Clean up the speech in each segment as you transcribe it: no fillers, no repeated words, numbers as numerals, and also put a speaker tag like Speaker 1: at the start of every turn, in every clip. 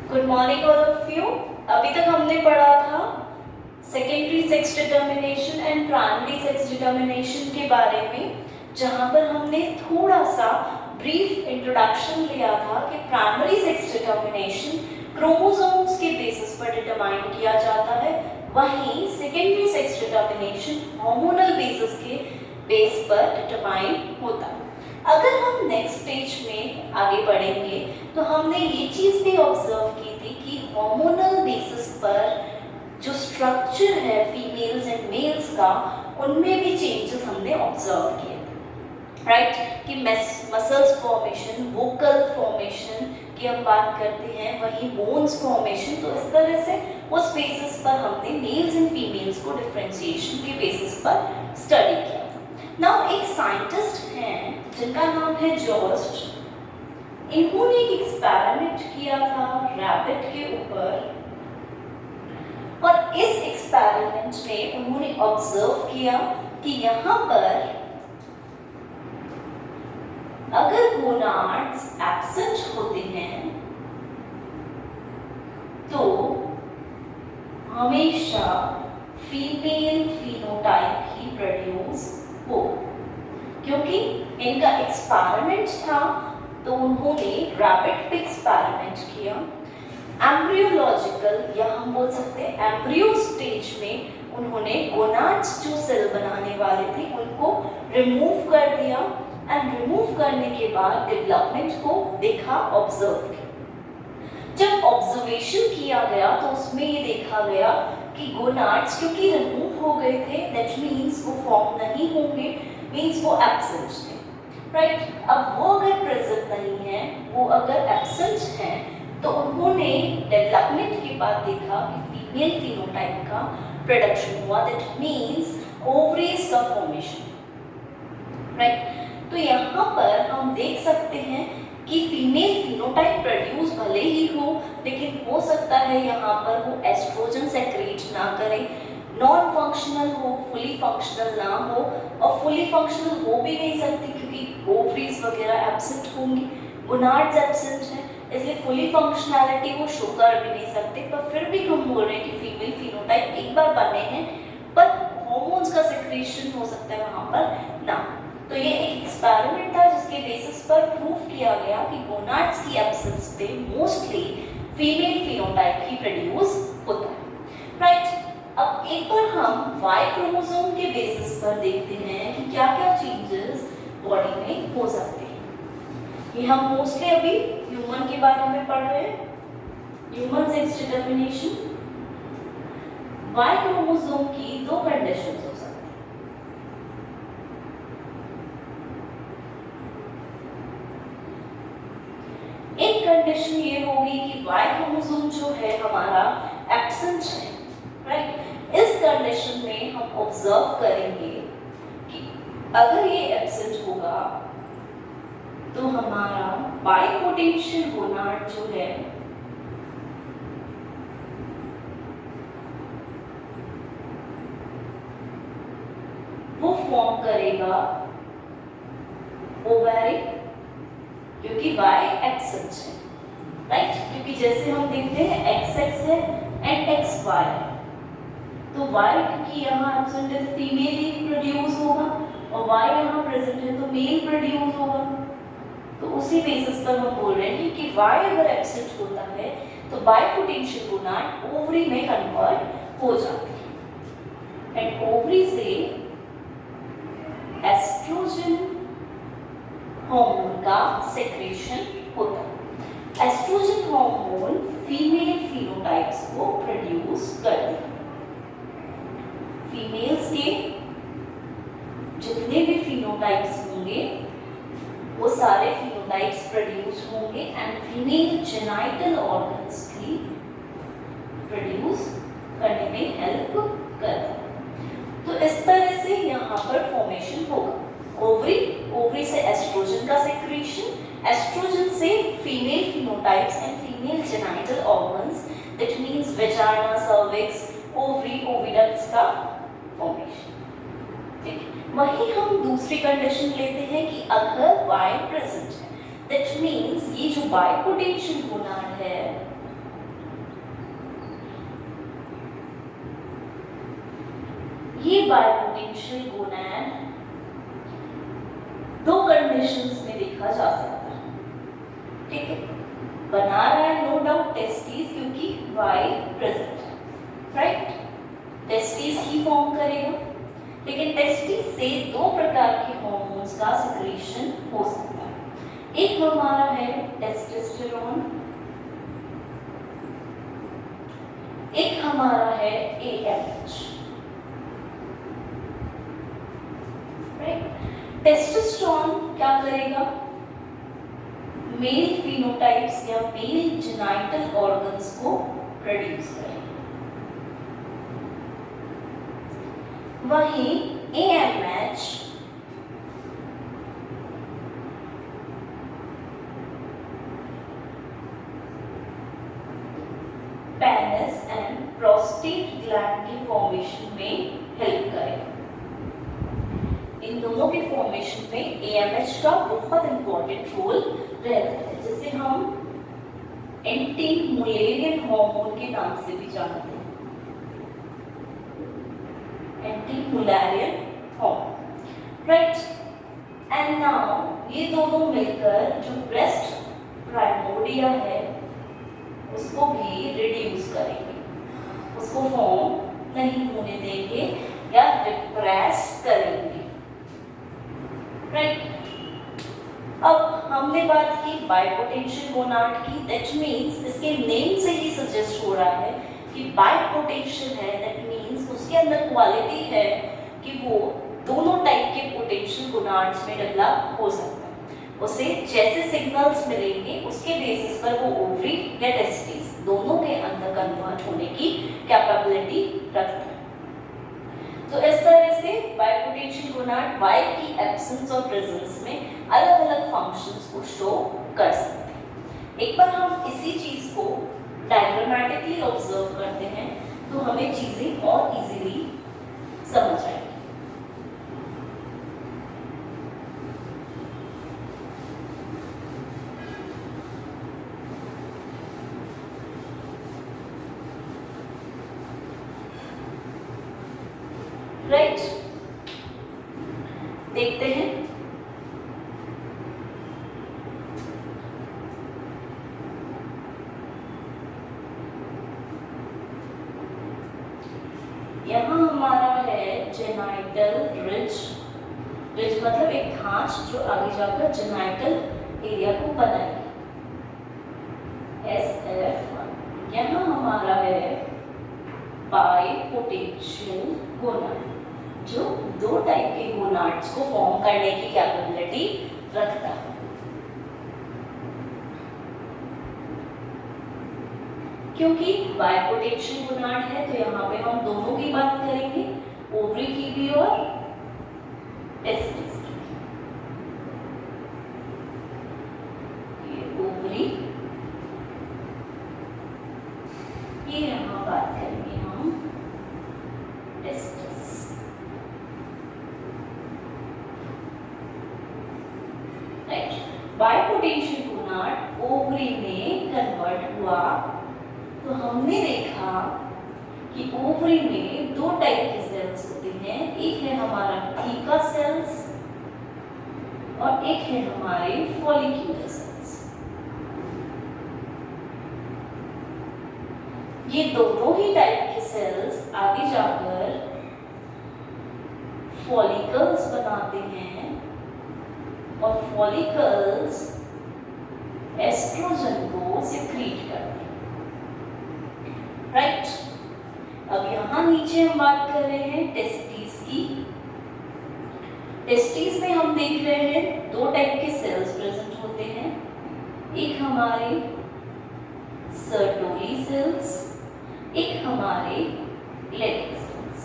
Speaker 1: Good morning all of you. अभी तक हमने पढ़ा था secondary sex determination and primary sex determination के बारे में, जहां पर हमने थोड़ा सा ब्रीफ इंट्रोडक्शन लिया था कि प्राइमरी सेक्स डिटर्मिनेशन क्रोमोसोम्स के बेसिस पर डिटरमाइन किया जाता है, वहीं secondary sex determination hormonal basis के बेस पर डिटरमाइन होता है। अगर हम नेक्स्ट स्टेज में आगे बढ़ेंगे तो हमने ये चीज़ भी ऑब्जर्व की थी कि हार्मोनल बेसिस पर जो स्ट्रक्चर है फीमेल्स एंड मेल्स का, उनमें भी चेंजेस हमने ऑब्जर्व किए थे, राइट? कि मसल्स फॉर्मेशन, वोकल फॉर्मेशन की हम बात करते हैं, वहीं बोन्स फॉर्मेशन। तो इस तरह से उस बेसिस पर हमने मेल्स एंड फीमेल्स को डिफरेंशिएशन के बेसिस पर स्टडी किया था। नाउ एक साइंटिस्ट हैं जिनका नाम है जॉर्ज, इन्होंने एक एक्सपेरिमेंट किया था रैबिट के ऊपर, और इस एक्सपेरिमेंट में उन्होंने ऑब्जर्व किया कि यहाँ पर अगर गोनाड्स एब्सेंट होते हैं तो हमेशा फीमेल फिनोटाइप ही प्रोड्यूस हो। क्योंकि इनका एक्सपेरिमेंट था तो उन्होंने रैबिट पे एक्सपेरिमेंट किया, एम्ब्रियोलॉजिकल या हम बोल सकते हैं एम्ब्रियो स्टेज में उन्होंने गोनाड्स जो सेल बनाने वाले थे उनको रिमूव कर दिया, एंड रिमूव करने के बाद डेवलपमेंट को देखा, ऑब्जर्व किया। जब ऑब्जर्वेशन किया गया तो उसमें ये देखा गया कि गोनाड्स क्योंकि रिमूव हो गए थे, दैट मीन्स वो फॉर्म नहीं होंगे, मीन्स वो एब्सेंट थे, राइट? अब वो अगर प्रेजेंट नहीं है, वो अगर एब्सेंट हैं, तो उन्होंने डेवलपमेंट के बाद देखा कि फीमेल फिनोटाइप का प्रोडक्शन हुआ, दैट मीन्स ओवरीज का फॉर्मेशन, राइट? तो यहाँ पर हम देख सकते हैं कि फीमेल फिनोटाइप प्रोड्यूस भले ही हो, लेकिन हो सकता है यहाँ पर वो एस्ट्रोजन सेक्रेट ना करे, नॉन फंक्शनल हो, फुली फंक्शनल ना हो, और फुली फंक्शनल हो भी नहीं सकती क्योंकि ओवरीज वगैरह एब्सेंट होंगी, गोनाड्स एब्सेंट हैं, इसलिए फुली फंक्शनैलिटी वो शो कर भी नहीं सकते। पर फिर भी हम बोल रहे हैं कि फीमेल फिनोटाइप एक बार बने हैं, पर हार्मोन्स का सेक्रेशन हो सकता है वहाँ पर ना। तो ये एक एक्सपेरिमेंट था जिसके बेसिस पर प्रूव किया गया कि गोनाड्स की एब्सेंस पे मोस्टली फीमेल फिनोटाइप ही प्रोड्यूस होता है, राइट? अब एक बार हम वाई क्रोमोसोम के बेसिस पर देखते हैं कि क्या क्या चेंजेस बॉडी में हो सकते हैं। ये हम मोस्टली अभी ह्यूमन के बारे में पढ़ रहे हैं, human sex determination. Y chromosome की दो कंडीशंस हो सकती हैं। एक कंडीशन ये होगी कि वाई क्रोमोसोम जो है हमारा एब्सेंट है, राइट? इस कंडीशन में हम ऑब्जर्व करेंगे कि अगर ये एब्सेंट होगा तो हमारा बाइपोटेंशियल गोनाड जो है वो फॉर्म करेगा ओवरी, क्योंकि y एब्सेंट है, राइट? क्योंकि जैसे हम देखते हैं XX है एंड XY है, तो y क्योंकि यहाँ एब्सेंट है तो फीमेल ही प्रोड्यूस होगा, और y यहाँ प्रेजेंट है तो मेल प्रोड्यूस होगा। तो उसी बेसिस पर हम बोल रहे हैं कि y अगर एब्सेंट होता है तो बाइपोटेंशियल गोनाड ओवरी में कन्वर्ट हो जाती है, एंड ओवरी से एस्ट्रोजन हार्मोन का सेक्रेशन होता है। एस्ट्रोजन हार्मोन फीमेल फिनोटाइप्स को प्रोड्यूस करती है। फीमेल्स के जितने भी फिनोटाइप्स होंगे वो सारे फिनोटाइप्स प्रोड्यूस होंगे, एंड फीमेल जेनाइटल ऑर्गन्स भी प्रोड्यूस करने में हेल्प करता है। तो इस तरह से यहाँ पर फॉर्मेशन होगा। ओवरी, ओवरी से एस्ट्रोजन का सेक्रेशन, एस्ट्रोजन से female phenotypes and female genital organs, that means vagina, cervix, ovary, oviducts का फॉर्मेशन। ठीक है, वहीं हम दूसरी कंडीशन लेते हैं कि अगर Y प्रेजेंट है, दैट मींस ये जो बाइपोटेंशियल गोनाड है बायोपोटेंशियल गोनैड दो कंडीशंस में देखा जा सकता है, ठीक है। बना रहा है नो डाउट टेस्टिस, क्योंकि वाई प्रेजेंट है, राइट। टेस्टिस ही फॉर्म करेगा, लेकिन टेस्टिस से दो प्रकार के हार्मोन्स का सिक्रीशन हो सकता है। एक हमारा है टेस्टोस्टेरोन, एक हमारा है AMH, राइट। टेस्टोस्टेरोन क्या करेगा, मेल फिनोटाइप्स या मेल जेनाइटल ऑर्गन्स को प्रोड्यूस करेगा। वहीं AMH penis and prostate gland के फॉर्मेशन में हेल्प करेगा। इन दोनों के फॉर्मेशन में AMH का बहुत इंपॉर्टेंट रोल रहता है, जिसे हम एंटी मुलेरियन हार्मोन के नाम से भी जानते हैं, anti Mullerian hormone, right. And now ये दोनों मिलकर जो ब्रेस्ट प्राइमोर्डिया है उसको भी रिड्यूस करेंगे, उसको फॉर्म नहीं होने देंगे या रिप्रेस करेंगे, राइट। अब हमने बात की बायोपोटेंशियल गोनाड की, दैट मीन्स इसके नेम से ही सजेस्ट हो रहा है कि बायोपोटेंशियल है, दैट मीन्स उसके अंदर क्वालिटी है कि वो दोनों टाइप के पोटेंशियल गोनाड्स में डेवलप हो सकता है। उसे जैसे सिग्नल्स मिलेंगे उसके बेसिस पर वो ओवरी या टेस्टिस दोनों के अंदर कन्वर्ट होने की कैपेबिलिटी रखता है। तो इस तरह से बायोपोटेंशियल गोनाड वाई की एब्सेंस और प्रेजेंस में अलग अलग फंक्शंस को शो कर सकते हैं। एक बार हम इसी चीज को डायग्रामेटिकली ऑब्जर्व करते हैं तो हमें चीजें और इजीली समझ आएगी। राइट, देखते हैं। यहाँ हमारा है जेनाइटल रिज, रिज मतलब एक खांच जो आगे जाकर जेनाइटल एरिया को बनाएगी, SF1। यहाँ हमारा है बायोपोटेंशियल गोनाड जो दो टाइप के गोनाड्स को फॉर्म करने की कैपेबिलिटी रखता है। क्योंकि बायोपोटेंशियल गोनाड है तो यहाँ पे हम दोनों की बात करेंगे, ओवरी की भी और टेस्टिस की। ये ओवरी, ये यहाँ बात करेंगे हम टेस्टिस। बायोपोटेंशियल गोनाड ओवरी में कन्वर्ट हुआ तो हमने देखा कि ओवरी में दो टाइप के सेल्स होते हैं, एक है हमारा थीका सेल्स और एक है हमारे फॉलिक्यूलर सेल्स। ये दोनों ही टाइप के सेल्स आगे जाकर फॉलिकल्स बनाते हैं और फॉलिकल्स एस्ट्रोजन को सिक्रीट करते हैं, राइट। अब यहाँ नीचे हम बात कर रहे हैं टेस्टिस की। टेस्टिस में हम देख रहे हैं दो टाइप के सेल्स प्रेजेंट होते हैं, एक हमारे सर्टोली सेल्स, एक हमारे लेटिक सेल्स।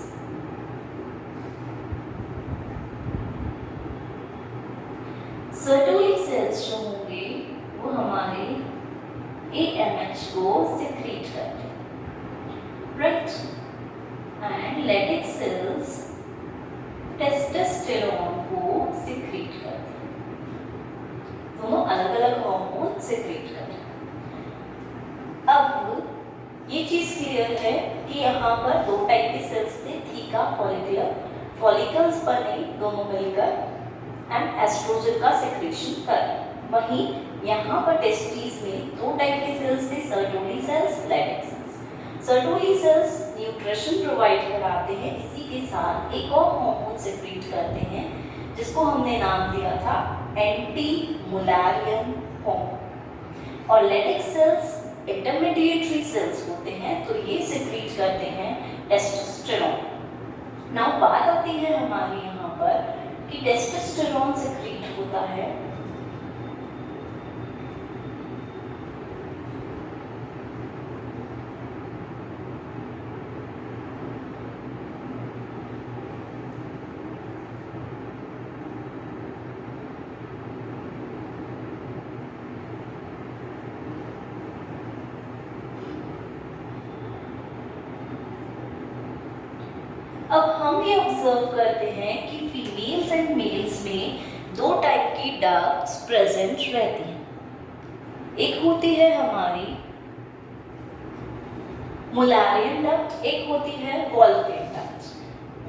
Speaker 1: सर्टोली सेल्स जो होंगे वो हमारे AMH को सिक्रीट करते हैं, राइट। एंड लेटिक सेल्स टेस्टोस्टेरोन को सिक्रीट करते हैं। दोनों अलग अलग हार्मोन सिक्रीट करते हैं। अब ये चीज क्लियर है कि यहाँ पर दो टाइप के सेल्स थे, थीका फॉलिकुलर फॉलिकल्स बने दोनों मिलकर एंड एस्ट्रोजन का सेक्रेशन करें। वहीं यहाँ पर टेस्टिस में दो टाइप के सेल्स थे, Sertoli cells, Leydig cells. Sertoli cells nutrition provide कराते हैं, इसी के साथ एक और हार्मोन सेक्रेट करते हैं जिसको हमने नाम दिया था एंटी मुलारियन हार्मोन। और लैटेक्स सेल्स इंटरमीडिएटरी सेल्स होते हैं, तो ये सेक्रेट करते हैं टेस्टोस्टेरोन। नाउ बात आती है हमारी यहाँ पर कि टेस्टोस्टेरोन सेक्रेट होता है अब हम ये ऑब्जर्व करते हैं कि फीमेल्स एंड मेल्स में दो टाइप की डक्ट्स प्रेजेंट रहती हैं। एक होती है हमारी मुलारियन डक्ट, एक होती है Wolffian duct.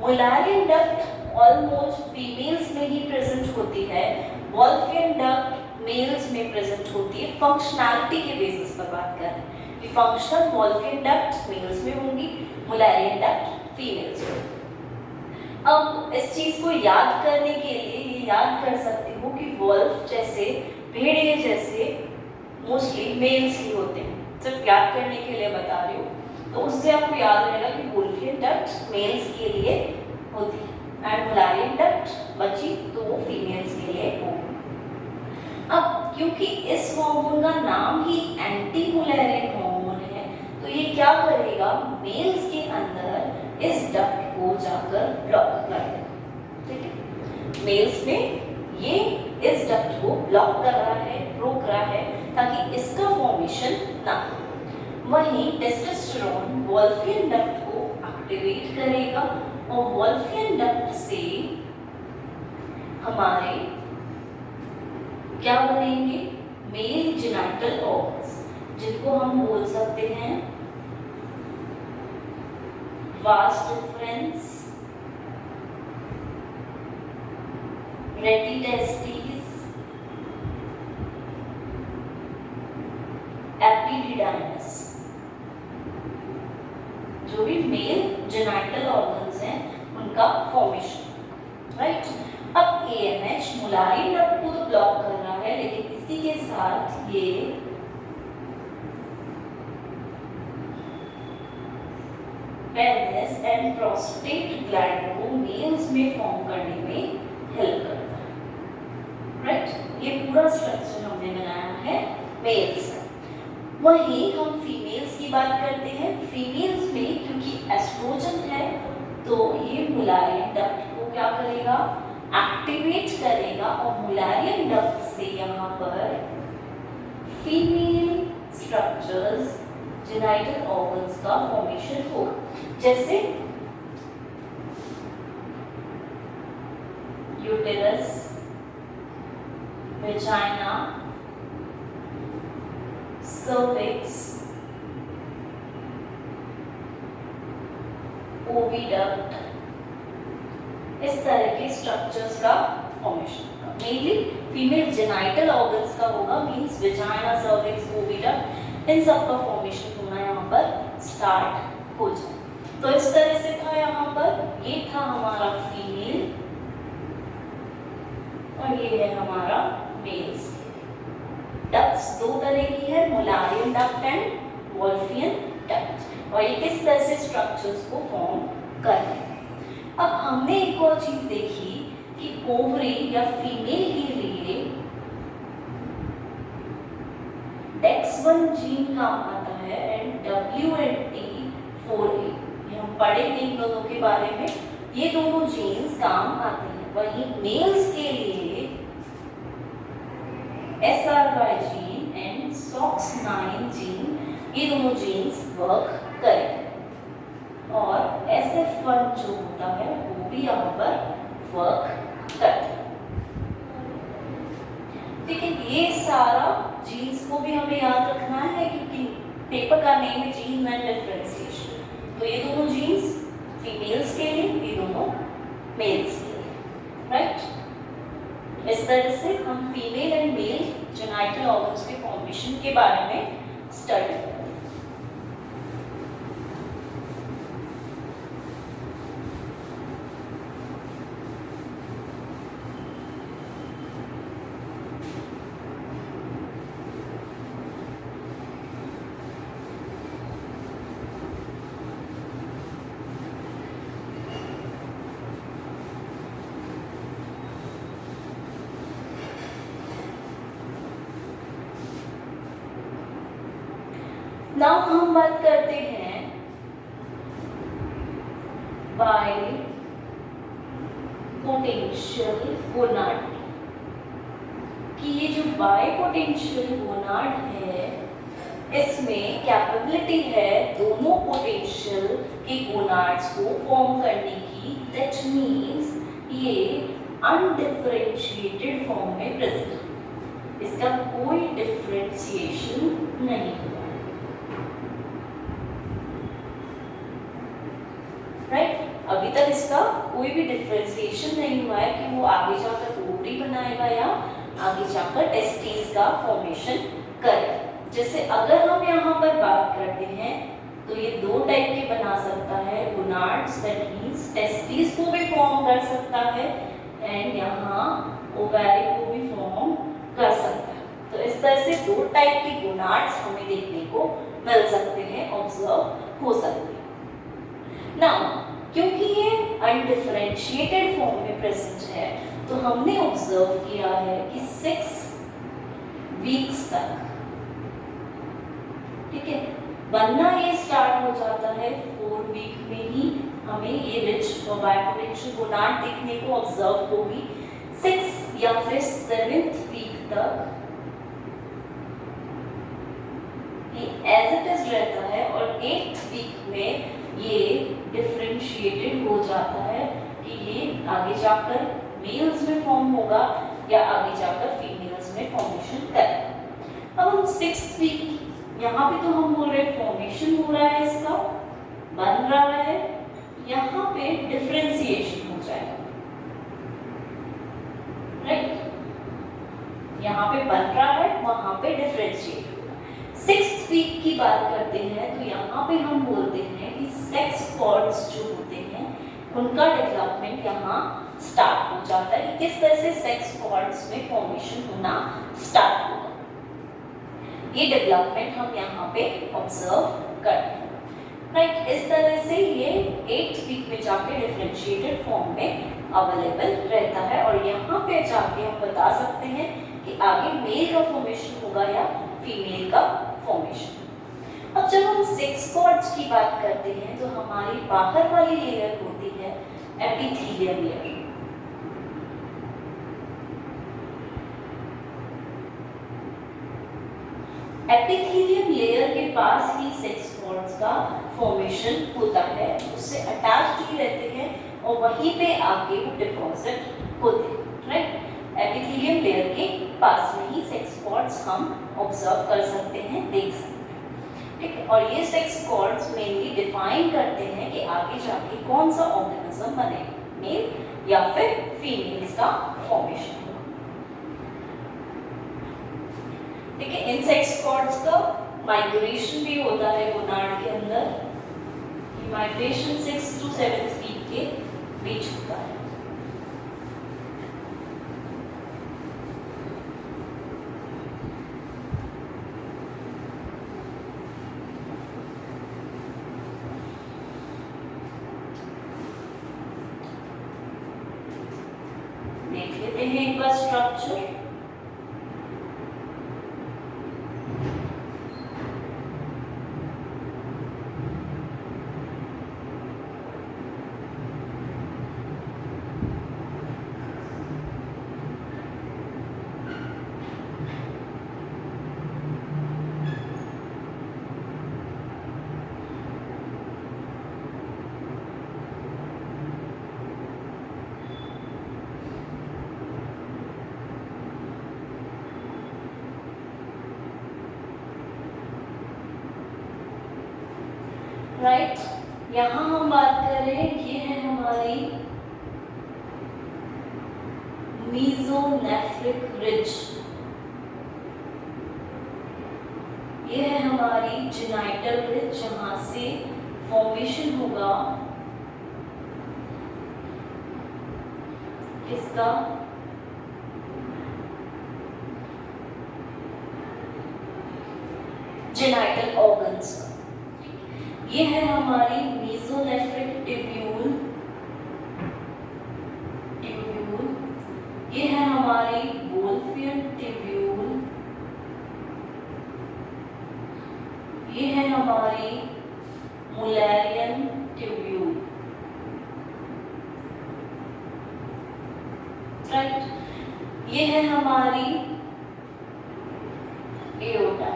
Speaker 1: Mullerian duct almost females में ही प्रेजेंट होती है, वोल्फियन डक्ट मेल्स में प्रेजेंट होती है। फंक्शनैलिटी के बेसिस पर बात कर रहे हैं कि फंक्शनल वोल्फियन डक्ट मेल्स में होंगी, मुलारियन डक्ट फीमेल्स में। अब इस चीज को याद करने के लिए ये याद कर सकते हो कि वोल्फ जैसे, भेड़िए जैसे मोस्टली मेल्स ही होते हैं, सिर्फ याद करने के लिए बता रही हूँ। तो उससे आपको याद रहेगा कि वोल्फियन डक्ट मेल्स के लिए होती है एंड मुलारियन डक्ट बची तो वो फीमेल्स के लिए होगी। अब क्योंकि इस हार्मोन का नाम ही एंटी मुलारियन हार्मोन है, तो ये क्या करेगा, मेल्स के अंदर इस डक्ट को जाकर ब्लॉक कर देगा। ठीक है, मेल्स में ये इस डक्ट को ब्लॉक कर रहा है, रोक रहा है ताकि इसका फॉर्मेशन ना हो। वहीं टेस्टोस्टेरोन वोल्फियन डक्ट को एक्टिवेट करेगा और वोल्फियन डक्ट से हमारे क्या बनेंगे, मेल जेनिटल ऑर्गन्स, जिनको हम बोल सकते हैं vas deferens, retitestes, epididymis, जो भी मेल जेनिटल ऑर्गन्स हैं उनका फॉर्मेशन, राइट। अब AMH मुलारियन डक्ट को तो ब्लॉक कर रहा है, लेकिन इसी के साथ ये पेनिस एंड प्रोस्टेट ग्लैंड को मेल्स में फॉर्म करने में हेल्प करता है, राइट। ये पूरा स्ट्रक्चर हमने बनाया है मेल्स का। वहीं हम फीमेल्स की बात करते हैं। फीमेल्स में क्योंकि एस्ट्रोजन है तो ये मुलारियन डक्ट को क्या करेगा, एक्टिवेट करेगा और मुलारियन डक्ट से यहाँ पर फीमेल स्ट्रक्चर्स जेनिटल ऑर्गन्स का फॉर्मेशन होगा, जैसे यूटेरस, वेजाइना, सर्विक्स, ओविडक्ट, इस तरह के स्ट्रक्चर्स का फॉर्मेशन होगा। मेनली फीमेल जेनिटल ऑर्गन्स का होगा, मींस वेजाइना, सर्विक्स, ओविडक्ट, इन सब का फॉर्मेशन होना यहाँ पर स्टार्ट हो जाए। तो इस तरह से था यहाँ पर, ये था हमारा फीमेल और ये है हमारा मेल्स। डक्ट्स दो तरह की है, मुलारियन डक्ट एंड वोल्फियन डक्ट, और ये किस तरह से स्ट्रक्चर्स को फॉर्म करते हैं। अब हमने एक और चीज देखी कि ओवरी या फीमेल के लिए X1 जीन काम आता है एंड WNT4A, ये हम पढ़ेंगे इन दोनों के बारे में। ये दोनों जीन्स काम आते हैं। वहीं मेल्स के लिए SRY gene and SOX9 gene, ये दोनों जीन्स वर्क करें और SF1 जो होता है वो भी यहाँ पर वर्क करता है। ठीक है, ये सारा जीन्स को भी हमें याद रखना है क्योंकि पेपर का नेम है जीन एंड डिफरेंशिएशन। तो ये दोनों जीन्स फीमेल्स के लिए, ये दोनों मेल्स के लिए, राइट। इस तरह से हम female and mail genital organs के फॉर्मेशन के बारे में स्टडी करें। नाउ हम बात करते हैं बाय पोटेंशियल गोनाड कि ये जो बाय पोटेंशियल गोनाड है इसमें कैपेबिलिटी है दोनों पोटेंशियल के गोनाड्स को फॉर्म करने की। दैट मीन्स ये अनडिफरेंशिएटेड फॉर्म में प्रेजेंट है, इसका कोई डिफरेंशिएशन नहीं हुआ, राइट। अभी तक इसका कोई भी डिफरेंशिएशन नहीं हुआ है कि वो आगे जाकर ओवरी बनाएगा या आगे जाकर टेस्टिस का फॉर्मेशन करे। जैसे अगर हम यहाँ पर बात करते हैं तो ये दो टाइप के बना सकता है, गोनाड्स दैट मींस टेस्टिस को भी फॉर्म कर सकता है एंड यहाँ ओवरी को भी फॉर्म कर सकता है। तो इस तरह से दो टाइप के गोनाड्स हमें देखने को मिल सकते हैं, ऑब्जर्व हो सकते हैं। नाउ क्योंकि ये अनडिफरेंशिएटेड फॉर्म में प्रेजेंट है तो हमने ऑब्जर्व किया है कि 6 वीक्स तक, ठीक है, बनना ये स्टार्ट हो जाता है 4 वीक में ही हमें ये रिच और बायपोटेंशियल गोनाड देखने को ऑब्जर्व होगी। 6 या फिर 7th वीक तक ये एज इट इज रहता है और 8th वीक में ये डिफरेंशिएटेड हो जाता है कि ये आगे जाकर मेल्स में फॉर्म होगा या आगे जाकर फीमेल्स में फॉर्मेशन करेगा। अब हम 6th वीक यहाँ पे तो हम बोल रहे फॉर्मेशन हो रहा है, इसका बन रहा है, यहाँ पे डिफरेंशिएशन हो जाएगा, राइट। यहाँ पे बन रहा है, वहां पे डिफरेंशिएट। 6th वीक की बात करते हैं तो यहाँ पे हम बोलते हैं कि सेक्स कॉर्ड्स जो होते हैं उनका डेवलपमेंट यहाँ स्टार्ट हो जाता है। किस तरह से सेक्स कॉर्ड्स में फॉर्मेशन होना स्टार्ट होगा, ये डेवलपमेंट हम यहाँ पे ऑब्जर्व करते हैं, राइट। इस तरह से ये 8th वीक में जाके डिफरेंशिएटेड फॉर्म में अवेलेबल रहता है और यहाँ पे जाके हम बता सकते हैं कि आगे मेल का फॉर्मेशन होगा या फीमेल का फॉर्मेशन। अब जब हम सेक्स कॉर्ड्स की बात करते हैं तो हमारी बाहर वाली लेयर होती है एपिथेलियल लेयर। एपिथेलियम लेयर के पास ही सेक्स कॉर्ड्स का फॉर्मेशन होता है, उससे अटैच्ड ही रहते हैं और वहीं पे आके वो डिपॉजिट होते हैं, राइट। एपिथेलियम लेयर के पास में ही सेक्स कॉर्ड्स हम ऑब्जर्व कर सकते हैं, देख सकते हैं, ठीक है। और ये सेक्स कॉर्ड्स मेनली डिफाइन करते हैं कि आगे जाके कौन सा ऑर्गेनिज्म बनेगा, मेल या फिर फीमेल्स का फॉर्मेशन होगा, ठीक है। इन सेक्स कॉर्ड्स का माइग्रेशन भी होता है गोनाड के अंदर, माइग्रेशन 6 to 7th वीक के बीच होता है। देख लेते हैं एक बार स्ट्रक्चर। राइट, यहाँ हम बात करें, ये है हमारी मीजोनेफ्रिक रिज। ये है हमारी जेनाइटल रिज, जहां से फॉर्मेशन होगा किसका, जेनाइटल ऑर्गन्स का। ये है हमारी मीजोनेफ्रिक ट्यूब्यूल, ये है हमारी वोल्फियन ट्यूब्यूल, ये है हमारी मुलेरियन ट्यूब्यूल, राइट। ये है हमारी एओर्टा।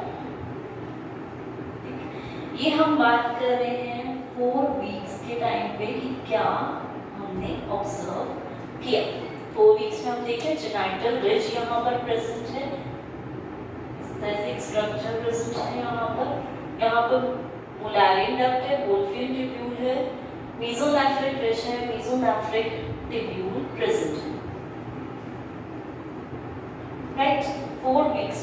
Speaker 1: ये हम बात कर रहे हैं 4 वीक्स के टाइम पे कि क्या हमने ऑब्जर्व किया। 4 वीक्स में हम देखें जेनाइटल रिज यहाँ पर प्रेजेंट है, इस तरह से एक स्ट्रक्चर प्रेजेंट है यहाँ पर मुलेरियन डक्ट है, वोल्फियन ट्यूब्यूल है, मीजोनेफ्रिक रिज है, मीजोनेफ्रिक ट्यूब्यूल प्रेजेंट है, राइट। 4 वीक्स।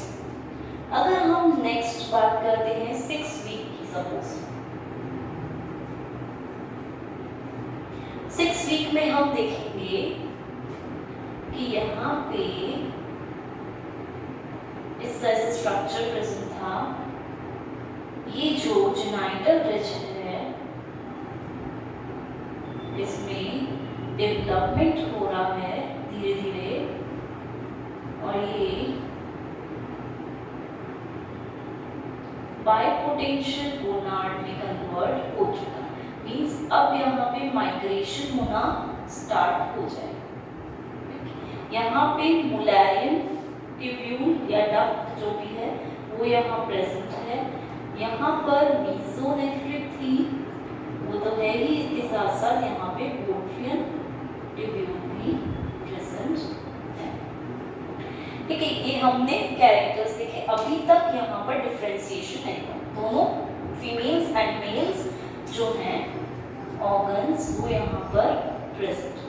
Speaker 1: अगर हम नेक्स्ट बात करते हैं 6 वीक की, सपोज 6 वीक में हम देखेंगे कि यहाँ पे इस तरह से स्ट्रक्चर प्रेजेंट था। ये जो जेनाइटल रिज है इसमें डेवलपमेंट हो रहा है धीरे धीरे, और ये बाइपोटेंशियल गोनाड में कन्वर्ट हो चुका है। मींस अब यहाँ पे माइग्रेशन होना स्टार्ट हो जाएगा। यहाँ पे मुलेरियन ट्यूब्यूल या डक्ट जो भी है वो यहाँ प्रेजेंट है। यहाँ पर मीजोनेफ्रिक थी, वो तो है ही, इसके साथ साथ यहाँ पे वोल्फियन ट्यूब्यूल भी प्रेजेंट है। ठीक है, ये हमने कैरेक्टर्स देखे। अभी तक यहाँ पर डिफरेंशिएशन है, दोनों फीमेल्स एंड मेल्स जो हैं ऑर्गन्स वो यहाँ पर प्रेजेंट।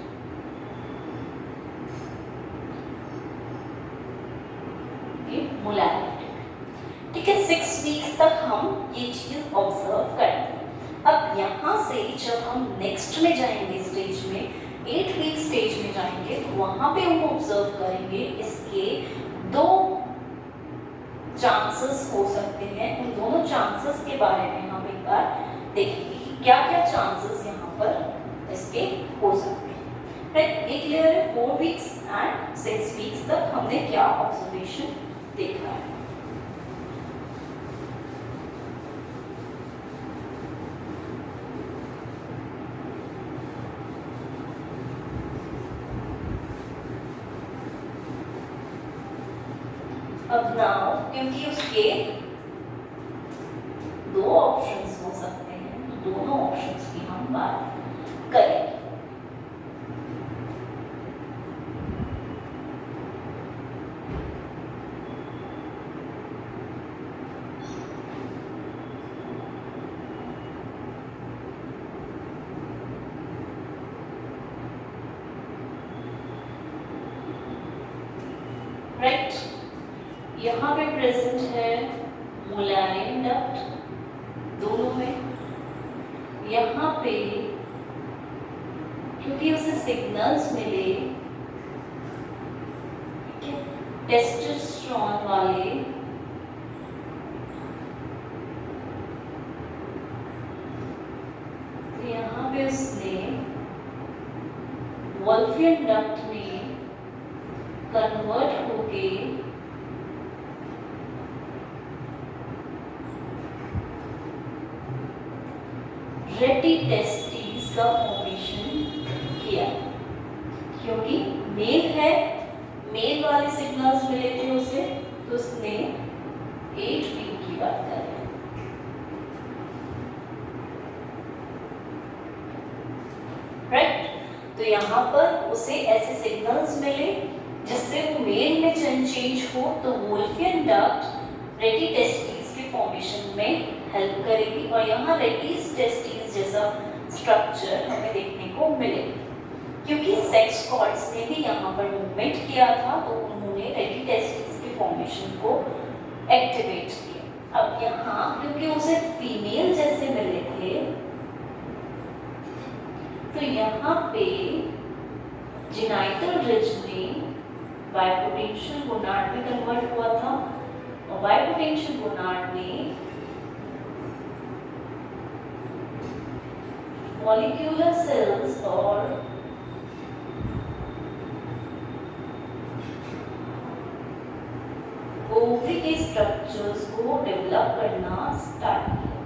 Speaker 1: ठीक है, 6 वीक्स तक हम ये चीज ऑब्जर्व करते हैं। अब यहाँ से जब हम नेक्स्ट में जाएंगे स्टेज में, 8 वीक स्टेज में जाएंगे, तो वहां पे हम ऑब्जर्व करेंगे इसके 2 चांसेस हो सकते हैं। उन दोनों चांसेस के बारे में हम एक बार देखेंगे कि क्या क्या चांसेस यहाँ पर इसके हो सकते हैं, राइट। ये क्लियर है। 4 वीक्स एंड 6 वीक्स तक हमने क्या ऑब्जर्वेशन देखा है। अब नाउ क्योंकि उसके 2 ऑप्शंस हो सकते हैं, तो दोनों ऑप्शंस की हम बात करेंगे। राइट, यहाँ पे प्रेजेंट है मुलेरियन डक्ट दोनों में। यहाँ पे क्योंकि उसे सिग्नल्स मिले टेस्टोस्टेरोन वाले, तो यहाँ पे उसने वोल्फियन डक्ट में कन्वर्ट होके रेटी टेस्टिस का फॉर्मेशन किया, क्योंकि मेल है, मेल वाले सिग्नल्स मिले थे उसे, तो उसने 8 वीक की बात कर रहे हैं। राइट, तो यहाँ पर उसे ऐसे सिग्नल्स मिले जिससे वो मेल में चेंज हो, तो वोल्फियन डक्ट रेटी टेस्टिस के फॉर्मेशन में हेल्प करेगी, और यहाँ रेटी टेस्टिस जैसा स्ट्रक्चर हमें देखने को मिलेगा। क्योंकि सेक्स कॉर्ड्स ने भी यहाँ पर मूवमेंट किया था तो उन्होंने रेडी टेस्टिस के फॉर्मेशन को एक्टिवेट किया। अब यहाँ क्योंकि उसे फीमेल जैसे मिले थे तो यहाँ पे जेनाइटल रिज में बाइपोटेंशियल गोनाड में कन्वर्ट हुआ था और बाइपोटेंशियल गोनाड में मॉलिक्यूलर सेल्स और ओवरी के स्ट्रक्चर्स को डेवलप करना स्टार्ट किया।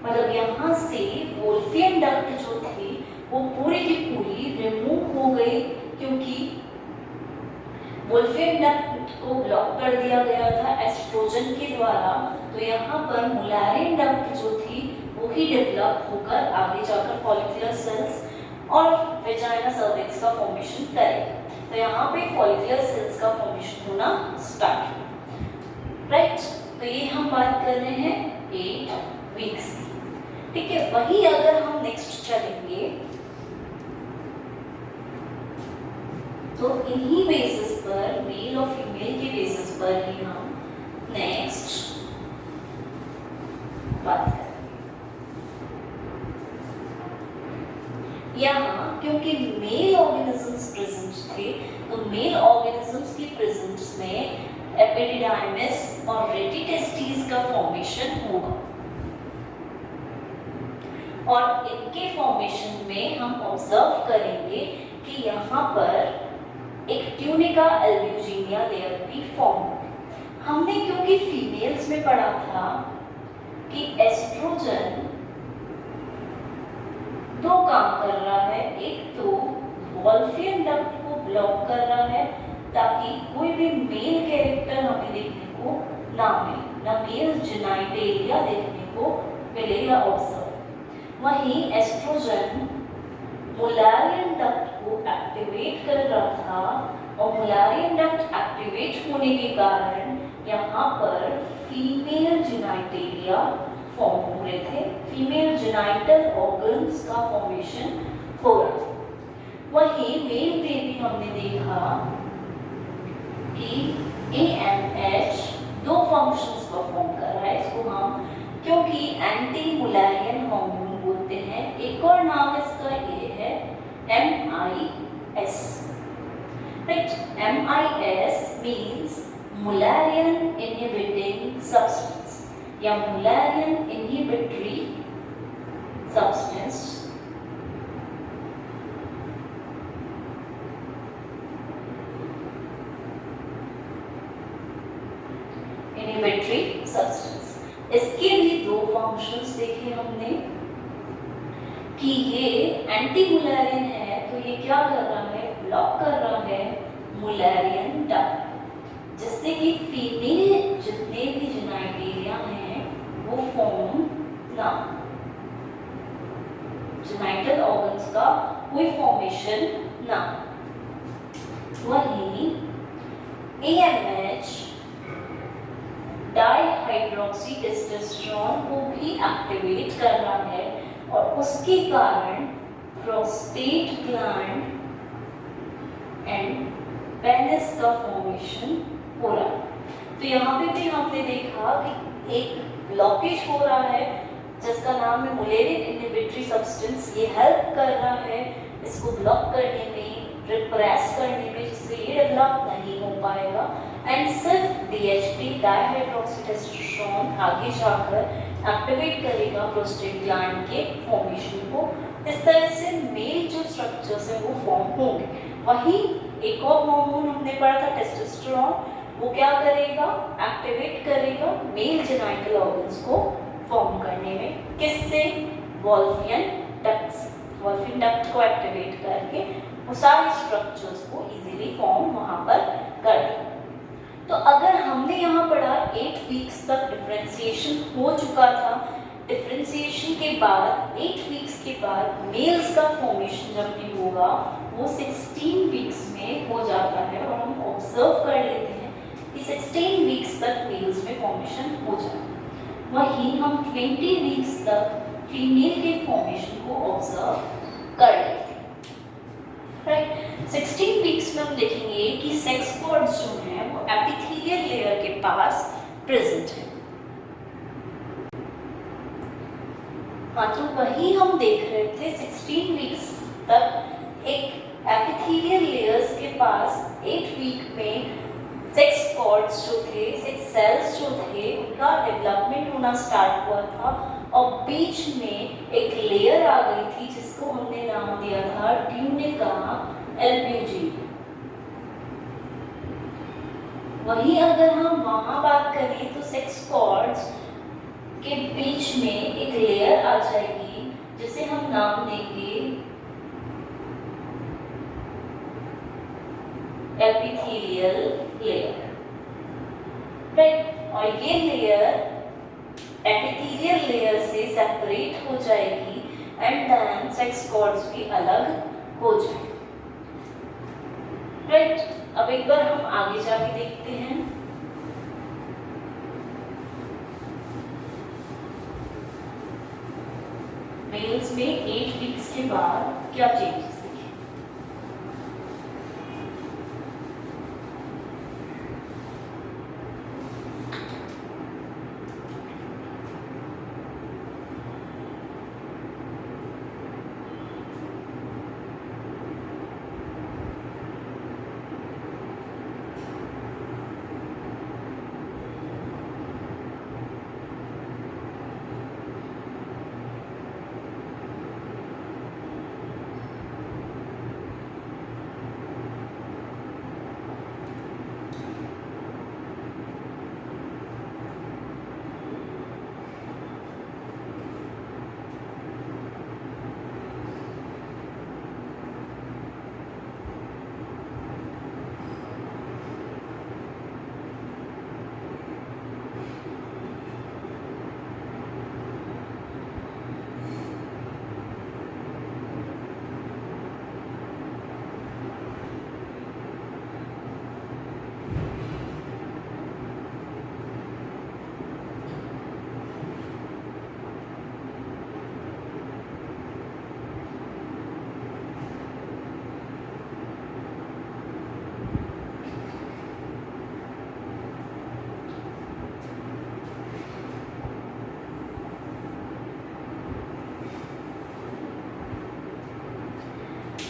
Speaker 1: मतलब यहाँ से वोल्फियन डक्ट जो थी वो पूरी की पूरी रिमूव हो गई क्योंकि वोल्फियन डक्ट को ब्लॉक कर दिया गया था एस्ट्रोजन के द्वारा। तो यहाँ पर मुलारियन डक्ट जो थी वो ही डेवलप होकर आगे जाकर फॉलिकुलर सेल्स और वेजाइना सर्विक्स का फॉर्मेशन करेगा। तो यहाँ पे फॉलिकुलर सेल्स का फॉर्मेशन होना स्टार्ट हुआ, राइट। तो ये हम बात कर रहे हैं 8 वीक्स की, ठीक है। वही अगर हम नेक्स्ट चलेंगे तो इन्हीं बेसिस पर, मेल और फीमेल के बेसिस पर ही हम नेक्स्ट बात करेंगे। यहाँ क्योंकि मेल ऑर्गेनिजम्स प्रेजेंट थे तो मेल ऑर्गेनिजम्स की प्रेजेंस में एपिडिडाइमिस और रेटिटेस्टिस का फॉर्मेशन होगा और इनके फॉर्मेशन में हम ऑब्जर्व करेंगे कि यहाँ पर एक ट्यूनिका एल्ब्यूजिनिया लेयर भी फॉर्म होगी। हमने क्योंकि फीमेल्स में पढ़ा था कि एस्ट्रोजन 2 काम कर रहा है, एक तो वोल्फियन डक्ट को ब्लॉक कर रहा है ताकि कोई भी मेल कैरेक्टर हमें देखने को ना मिले, ना मेल जेनाइटेलिया देखने को मिले या ऑब्जर्व। वहीं एस्ट्रोजन मुलारियन डक्ट को एक्टिवेट कर रहा था और मुलारियन डक्ट एक्टिवेट होने के कारण यहाँ पर फीमेल जेनाइटेलिया फॉर्म हो रहे थे, फीमेल जेनाइटल ऑर्गन्स का फॉर्मेशन हो रहा था। वहीं मेल में भी हमने देखा कि AMH 2 फंक्शंस परफॉर्म कर रहा है। इसको हम क्योंकि एंटी मुलारियन हार्मोन बोलते हैं, एक और नाम इसका ये है MIS, right? MIS means Mullerian inhibiting substance या Mullerian inhibitory substance. Inhibitory substance, इसके भी 2 फंक्शंस देखे हमने कि ये एंटी मुलारियन है तो ये क्या कर रहा है, ब्लॉक कर रहा है मुलारियन डक्ट, जिससे कि फीमेल जितने भी जेनाइटेलिया हैं वो फॉर्म ना, जेनाइटल ऑर्गन्स का कोई फॉर्मेशन ना। वहीं AMH डाइहाइड्रोक्सी टेस्टोस्टेरोन को भी एक्टिवेट कर रहा है और उसके कारण प्रोस्टेट ग्लैंड एंड पेनिस का फॉर्मेशन हो रहा है। तो यहाँ पे भी हमने देखा कि एक ब्लॉकेज हो रहा है जिसका नाम है मुलेरियन इनहिबिटरी सब्सटेंस। ये हेल्प कर रहा है इसको ब्लॉक करने में, रिप्रेस करने में, जिससे ये डेवलप नहीं हो पाएगा एंड सिर्फ DHT डाइहाइड्रोक्सी टेस्टोस्टेरोन आगे जाकर एक्टिवेट करेगा प्रोस्टेट ग्लैंड के फॉर्मेशन को। इस तरह से मेल जो स्ट्रक्चर्स है वो फॉर्म होंगे। वहीं एक और हार्मोन हमने पढ़ा था टेस्टोस्टेरोन, वो क्या करेगा, एक्टिवेट करेगा मेल जेनाइटल ऑर्गन्स को फॉर्म करने में। किससे, वोल्फियन डक्ट से। वोल्फियन डक्ट को एक्टिवेट करके वो सारे स्ट्रक्चर्स को इजीली फॉर्म वहाँ पर कर देगा। तो अगर हमने यहाँ पढ़ा 8 वीक्स तक डिफरेंशिएशन हो चुका था, डिफरेंशिएशन के बाद 8 वीक्स के बाद मेल्स का फॉर्मेशन जब भी होगा वो 16 वीक्स में हो जाता है और हम ऑब्जर्व कर लेते हैं कि 16 वीक्स तक मेल्स में फॉर्मेशन हो जाता है। वहीं हम 20 वीक्स तक फीमेल के फॉर्मेशन को ऑब्जर्व कर लेते हैं, राइट। 16 वीक्स में हम देखेंगे कि सेक्स कॉर्ड्स जो हैं वो एपिथेलियल लेयर के पास प्रेजेंट है। हाँ, तो वही हम देख रहे थे 16 वीक्स तक एक एपिथेलियल लेयर्स के पास 8 वीक में सेक्स कॉर्ड्स जो थे, सेक्स सेल्स जो थे, उनका डेवलपमेंट होना स्टार्ट हुआ था और बीच में एक लेयर आ गई थी जिसको हमने नाम दिया था ट्यूनिका एल्ब्यूजिनिया। वहीं अगर हम वहां बात करें तो सेक्स कॉर्ड्स के बीच में एक लेयर आ जाएगी जिसे हम नाम देंगे एपिथेलियल लेयर, राइट। और ये लेयर एपिथेलियल लेयर से सेपरेट हो जाएगी एंड देन सेक्स कॉर्ड्स भी अलग हो जाएंगे, राइट। अब एक बार हम आगे जाके देखते हैं। मेल्स में 8 वीक्स के बाद क्या चेंजेस दिखे।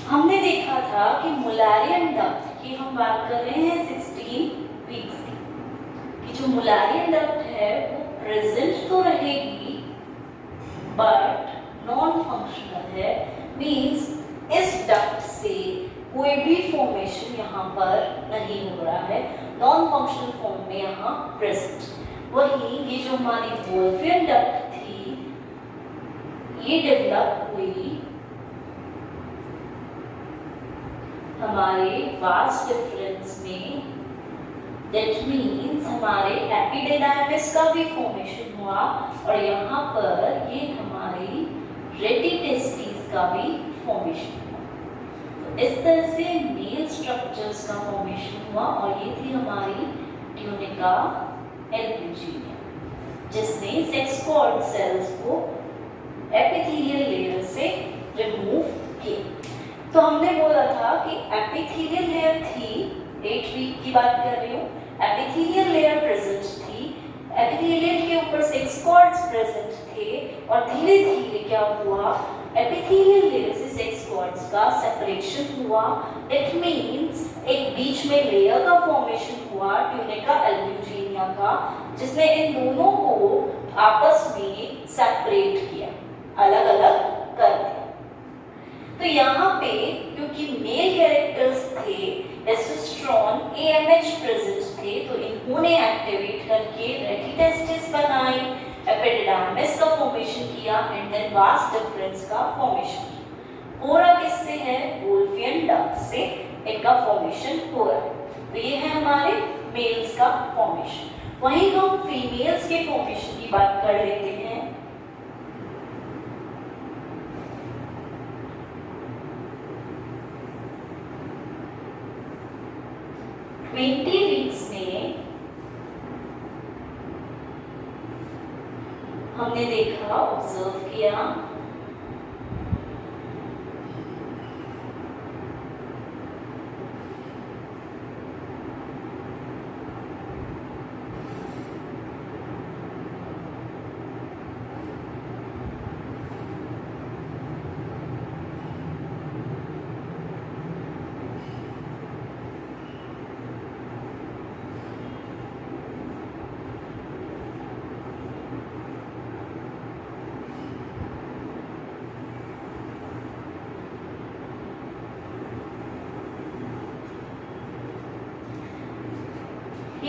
Speaker 1: हमने देखा था कि मुलारियन डक्ट की हम बात कर रहे हैं 16 वीक्स की, कि जो मुलारियन डक्ट है वो प्रेजेंट तो रहेगी बट नॉन फंक्शनल है, मींस इस डक्ट से कोई भी फॉर्मेशन यहाँ पर नहीं हो रहा है, नॉन फंक्शनल फॉर्म में यहाँ प्रेजेंट। वहीं ये जो हमारी वोल्फियन डक्ट थी ये डेवलप हुई हमारे वास डिफरेंस में, दैट मीन्स हमारे एपिडिडाइमिस का भी फॉर्मेशन हुआ और यहाँ पर ये हमारी रेटिटेस्टिस का भी फॉर्मेशन हुआ। तो इस तरह से मेल स्ट्रक्चर्स का फॉर्मेशन हुआ और ये थी हमारी ट्यूनिका एल्ब्यूजिनिया जिसने सेक्स कॉर्ड सेल्स को एपिथेलियल लेयर से रिमूव किया। तो हमने बोला था कि एपिथेलियल लेयर थी, 8 वीक की बात कर रही हूँ, एपिथेलियल लेयर प्रेजेंट थी, एपिथेलियल के ऊपर सेक्स कॉर्ड्स प्रेजेंट थे और धीरे धीरे क्या हुआ, एपिथेलियल लेयर से सेक्स कॉर्ड्स का सेपरेशन हुआ। इट मींस एक बीच में लेयर का फॉर्मेशन हुआ ट्यूनिका एल्ब्यूजिनिया का, जिसने इन दोनों को आपस में सेपरेट किया, अलग अलग कर दिया। तो यहाँ पे क्योंकि मेल कैरेक्टर्स थे, टेस्टोस्टेरोन AMH प्रेजेंट थे, तो इन्होंने एक्टिवेट करके रेटिटेस्टिस बनाई, एपिडिडाइमिस का फॉर्मेशन किया एंड देन वास डिफरेंस का फॉर्मेशन किया। हो रहा किससे है, वोल्फियन डक्ट से इनका फॉर्मेशन हो रहा है। तो ये है हमारे मेल्स का फॉर्मेशन। वहीं हम फीमेल्स के फॉर्मेशन की बात कर लेते हैं। 20 वीक्स में हमने देखा, ऑब्जर्व किया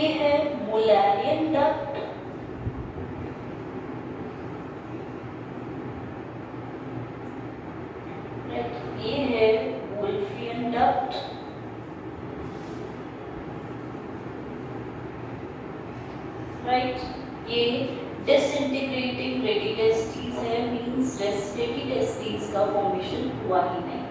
Speaker 1: ये है मुलैरियन डक्ट, ये है वुल्फियन डक्ट, राइट। ये डिसइंटीग्रेटिंग रेडिटेस्टीज है, मींस रेडिटेस्टीज का फॉर्मेशन हुआ ही नहीं।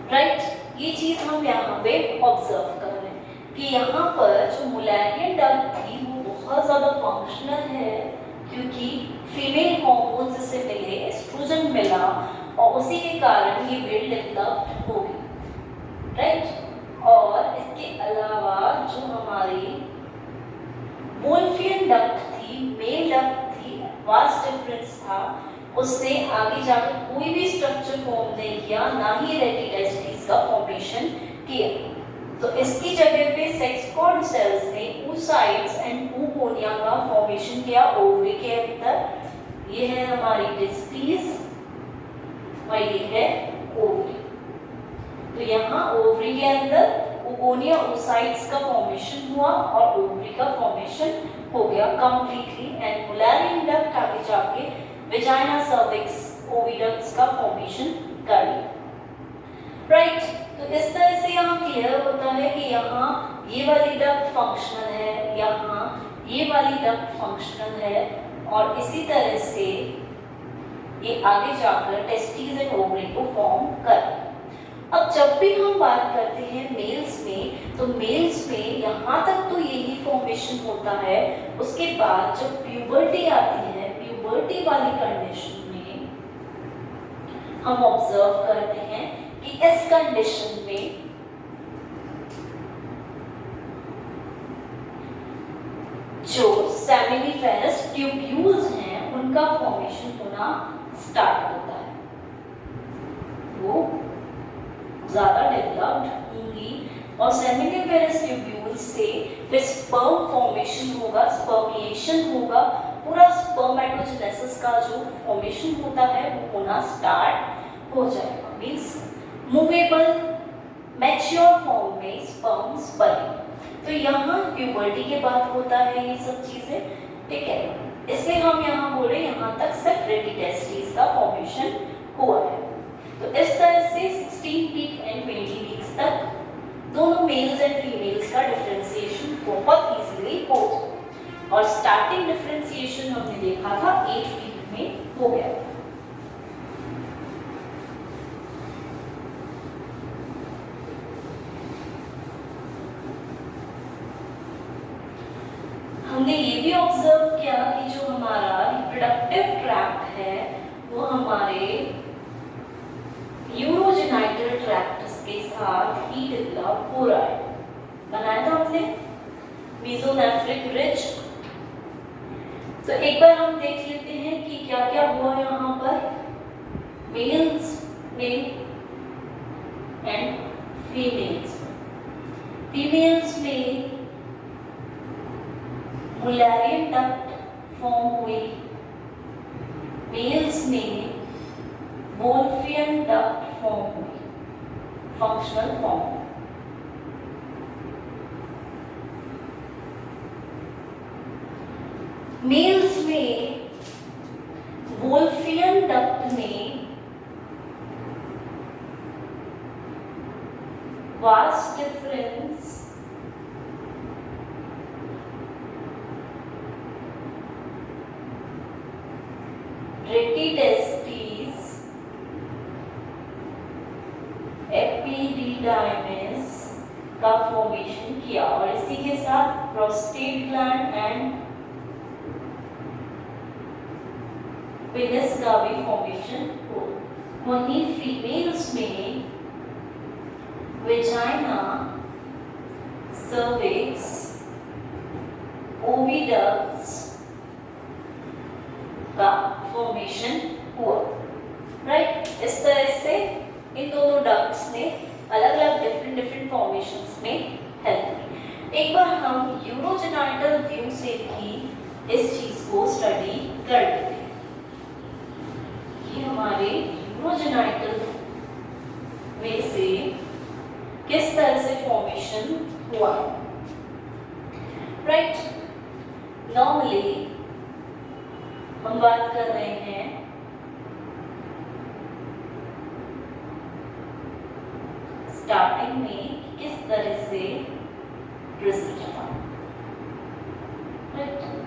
Speaker 1: राइट, ये चीज हम यहाँ पे ऑब्जर्व कर रहे हैं कि यहाँ पर जो मुलैरियन डक्ट थी वो बहुत ज्यादा फंक्शनल है, क्योंकि फीमेल हार्मोन से मिले, एस्ट्रोजन मिला और उसी के कारण ये वेल डेवलप्ड हो गई, राइट। और इसके अलावा जो हमारी वुल्फियन डक्ट थी, मेल डक्ट थी, वास्ट डिफरेंस था, उसने आगे जाकर कोई भी स्ट्रक्चर फॉर्म नहीं किया, ना ही रेडिटेस्टीज का फॉर्मेशन किया। तो इसकी जगह पे सेक्स कॉर्ड सेल्स ने oocytes एंड oogonia का फॉर्मेशन किया ओवरी के अंदर। ये है हमारी टेस्टिस और ये है ओवरी। तो यहाँ ओवरी के अंदर oogonia oocytes का फॉर्मेशन हुआ और ओवरी का फॉर्मेशन हो गया कंप्लीटली, एंड मुलैरियन डक्ट आगे जाके वेजाइना सर्विक्स ओविडक्ट्स का फॉर्मेशन कर लिया, राइट। तो इस तरह से यहाँ क्लियर होता है कि यहाँ ये वाली डक्ट फंक्शनल है, यहाँ ये वाली डक्ट फंक्शनल है, और इसी तरह से ये आगे जाकर टेस्टिस एंड ओवरी को फॉर्म कर। अब जब भी हम बात करते हैं मेल्स में, तो मेल्स में यहाँ तक तो यही फॉर्मेशन होता है। उसके बाद जब प्यूबर्टी आती है, प्यूबर्टी वाली कंडीशन में हम ऑब्जर्व करते हैं कि इस कंडीशन में जो सेमिनिफेरस ट्यूब्यूल्स हैं उनका फॉर्मेशन होना स्टार्ट होता है, वो ज्यादा डेवलप्ड होंगी, और सेमिनिफेरस ट्यूब्यूल्स से फिर स्पर्म फॉर्मेशन होगा, स्पर्मिएशन होगा, पूरा स्पर्मेटोजेनेसिस का जो फॉर्मेशन होता है वो होना स्टार्ट हो जाएगा, मींस मूवेबल मैच्योर फॉर्म में स्पर्म्स बने। तो यहाँ प्यूबर्टी के बाद होता है ये सब चीजें, ठीक है। इसलिए हम यहाँ बोले यहाँ तक सिर्फ रेडिटेस्टीज का फॉर्मेशन हुआ है। तो इस तरह से 16 वीक एंड 20 वीक्स तक दोनों मेल्स एंड फीमेल्स का डिफरेंशिएशन बहुत इजीली हो जाता है, और स्टार्टिंग डिफरेंशिएशन हमने देखा था 8 वीक में हो गया था। हमने ये भी ऑब्जर्व किया कि जो हमारा रिप्रोडक्टिव ट्रैक्ट है वो हमारे यूरोजेनाइटल ट्रैक्ट के साथ ही डेवलप हो रहा है। बनाया था हमने मेसोनेफ्रिक रिज। तो एक बार हम देख लेते हैं कि क्या क्या हुआ यहाँ पर मेल्स में एंड फीमेल्स में। फीमेल्स में मुलैरियन डक्ट फॉर्म हुई, मेल्स में वुल्फियन डक्ट फॉर्म हुई, फंक्शनल फॉर्म। मेल्स में वुल्फियन डक्ट में वास्ट डिफरेंस रेटिटेस्टीज एपिडिडाइमिस का फॉर्मेशन किया, और इसी के साथ प्रोस्टेट ग्लैंड एंड पेनिस का भी फॉर्मेशन हो। वहीं फीमेल्स में वेजाइना, सर्विक्स, ओविडक्ट्स का फॉर्मेशन हुआ। राइट। इस तरह से इन दोनों डक्ट्स ने अलग अलग डिफरेंट फॉर्मेशंस में हेल्प की। एक बार हम यूरोजेनाइटल व्यू से भी इस चीज को स्टडी कर लेते हैं। ये हमारे यूरोजेनाइटल वे से किस तरह से फॉर्मेशन हुआ, राइट। नॉर्मली हम बात कर रहे हैं स्टार्टिंग में किस तरह से रिजल्ट हुआ, राइट।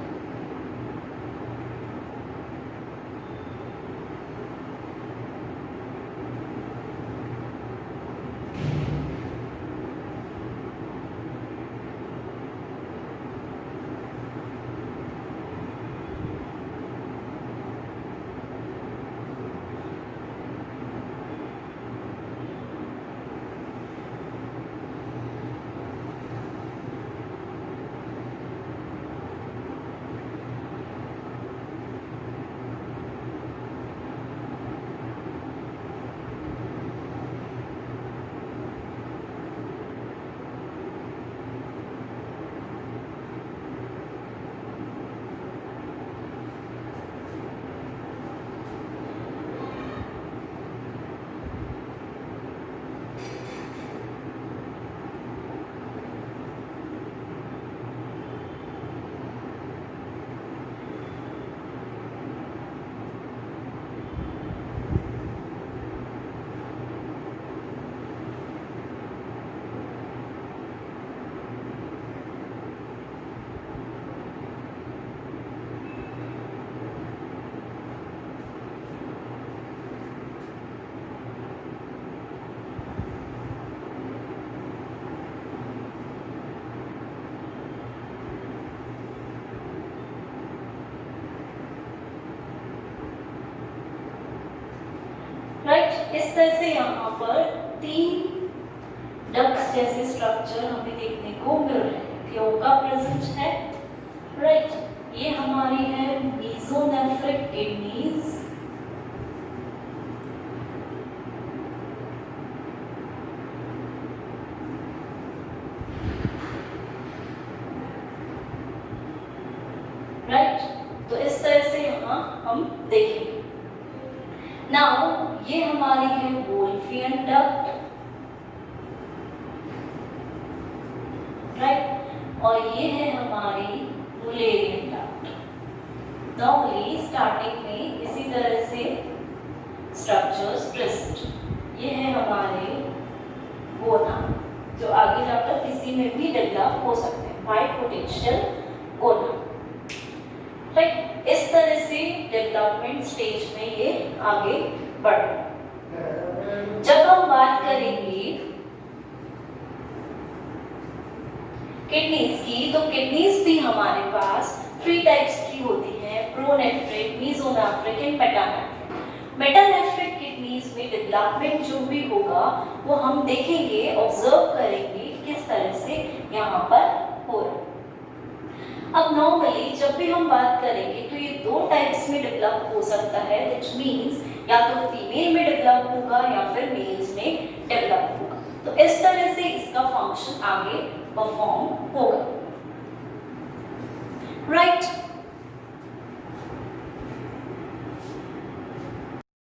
Speaker 1: राइट। इस तरह से यहाँ पर 3 डक्ट्स जैसे स्ट्रक्चर हमें देखने को मिल रहे हैं। क्योंका प्रेजेंट है, राइट। ये हमारी है मेसोनेफ्रिक किडनीज, राइट। तो इस तरह से यहाँ हम देखेंगे। नाउ ये हमारी है वोल्फियन डक्ट, राइट। और ये है हमारी मुलेरियन डक्ट। नॉर्मली स्टार्टिंग में इसी तरह से स्ट्रक्चर्स प्रेजेंट। ये है हमारे गोना, जो आगे जाकर किसी में भी डेवलप हो सकते हैं, हाई पोटेंशियल गोना, राइट। इस तरह से डेवलपमेंट स्टेज में ये आगे बढ़ रहा है। जब हम बात करेंगे किडनीज की, तो किडनीज भी हमारे पास 3 टाइप्स की होती हैं, pronephric, mesonephric and metanephric. Metanephric kidneys में डेवलपमेंट जो भी होगा वो हम देखेंगे, ऑब्जर्व करेंगे किस तरह से यहाँ पर हो रहा है। अब नॉर्मली जब भी हम बात करेंगे तो ये 2 टाइप्स में डेवलप हो सकता है, व्हिच मींस या तो फीमेल में डेवलप होगा या फिर मेल्स में डेवलप होगा। तो इस तरह से इसका फंक्शन आगे परफॉर्म होगा, राइट।